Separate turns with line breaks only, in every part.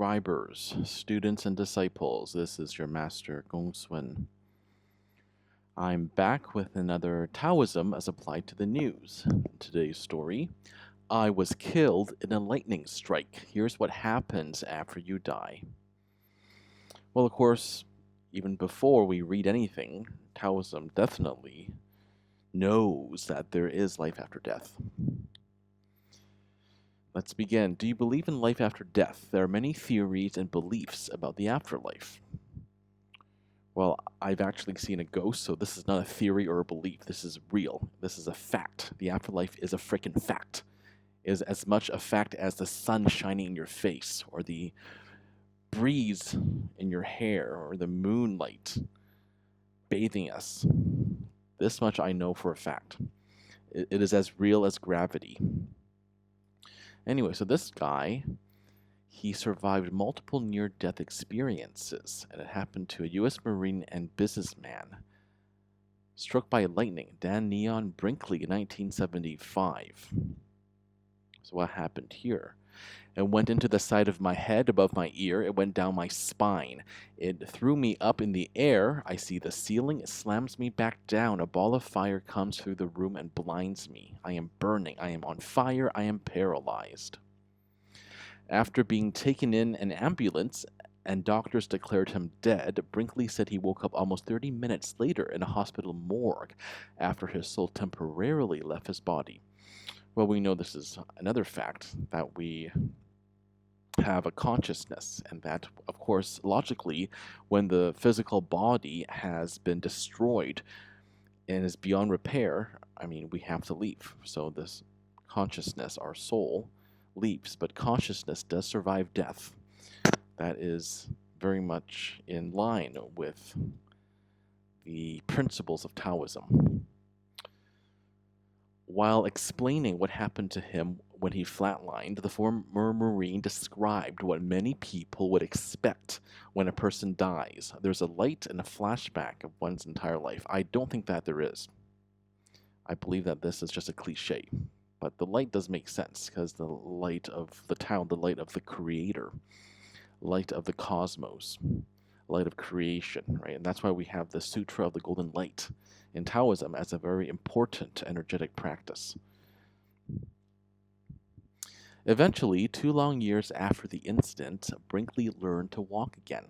subscribers, students, and disciples. This is your Master GongSun. I'm back with another Taoism as applied to the news. Today's story: I was killed in a lightning strike. Here's what happens after you die. Well, of course, even before we read anything, Taoism definitely knows that there is life after death. Let's begin. Do you believe in life after death? There are many theories and beliefs about the afterlife. Well, I've actually seen a ghost, so this is not a theory or a belief. This is real. This is a fact. The afterlife is a freaking fact. It is as much a fact as the sun shining in your face, or the breeze in your hair, or the moonlight bathing us. This much I know for a fact. It is as real as gravity. Anyway, so this guy, he survived multiple near-death experiences, and it happened to a U.S. Marine and businessman struck by lightning, Dan Neon Brinkley, in 1975. So what happened here? It went into the side of my head above my ear. It went down my spine. It threw me up in the air. I see the ceiling. It slams me back down. A ball of fire comes through the room and blinds me. I am burning. I am on fire. I am paralyzed. After being taken in an ambulance and doctors declared him dead, Brinkley said he woke up almost 30 minutes later in a hospital morgue after his soul temporarily left his body. Well, we know this is another fact, that we have a consciousness, and that, of course, logically, when the physical body has been destroyed and is beyond repair, we have to leave. So this consciousness, our soul, leaps, but consciousness does survive death. That is very much in line with the principles of Taoism. While explaining what happened to him when he flatlined, the former Marine described what many people would expect when a person dies. There's a light and a flashback of one's entire life. I don't think that there is. I believe that this is just a cliche. But the light does make sense, because the light of the Tao, the light of the Creator, light of the cosmos, light of creation, right? And that's why we have the Sutra of the Golden Light in Taoism as a very important energetic practice. Eventually, 2 long years after the incident, Brinkley learned to walk again.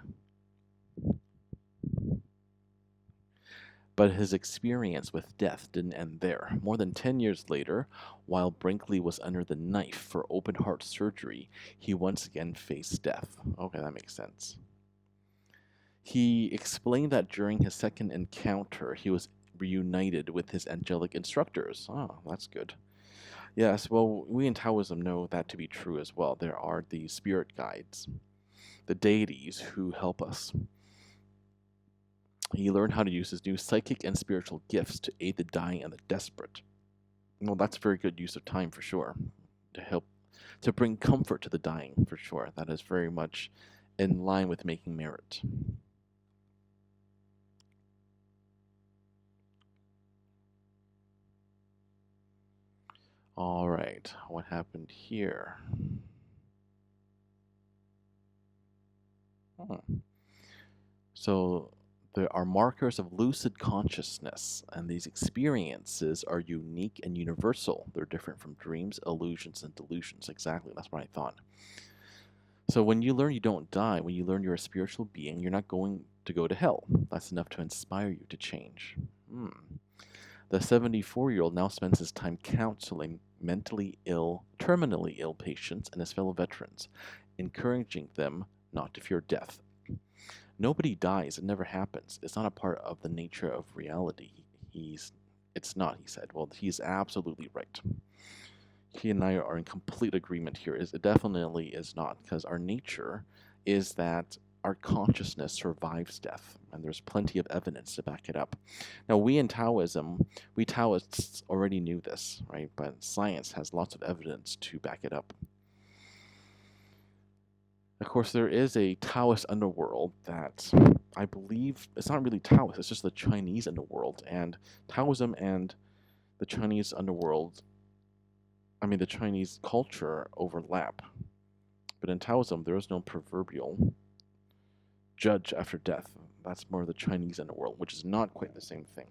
But his experience with death didn't end there. More than 10 years later, while Brinkley was under the knife for open heart surgery, he once again faced death. Okay, that makes sense. He explained that during his second encounter, he was reunited with his angelic instructors. Oh, that's good. Yes, well, we in Taoism know that to be true as well. There are the spirit guides, the deities who help us. He learned how to use his new psychic and spiritual gifts to aid the dying and the desperate. Well, that's very good use of time for sure. To help, to bring comfort to the dying for sure. That is very much in line with making merit. All right, what happened here? So there are markers of lucid consciousness, and these experiences are unique and universal. They're different from dreams, illusions, and delusions. Exactly, that's what I thought. So when you learn you don't die, when you learn you're a spiritual being, you're not going to go to hell. That's enough to inspire you to change. The 74-year-old now spends his time counseling mentally ill, terminally ill patients and his fellow veterans, encouraging them not to fear death. Nobody dies. It never happens. It's not a part of the nature of reality. It's not, he said. Well, he's absolutely right. He and I are in complete agreement here. It definitely is not, because our nature is that our consciousness survives death, and there's plenty of evidence to back it up. Now, we in Taoism, we Taoists already knew this, right? But science has lots of evidence to back it up. Of course, there is a Taoist underworld that I believe it's not really Taoist, it's just the Chinese underworld. And Taoism and the Chinese underworld, the Chinese culture overlap. But in Taoism, there is no proverbial judge after death. That's more of the Chinese underworld, which is not quite the same thing.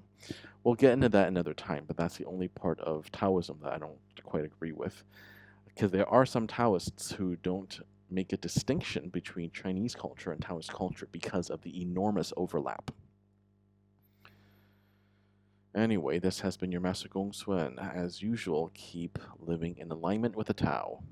We'll get into that another time, but that's the only part of Taoism that I don't quite agree with. Because there are some Taoists who don't make a distinction between Chinese culture and Taoist culture because of the enormous overlap. Anyway, this has been your Master GongSun. As usual, keep living in alignment with the Tao.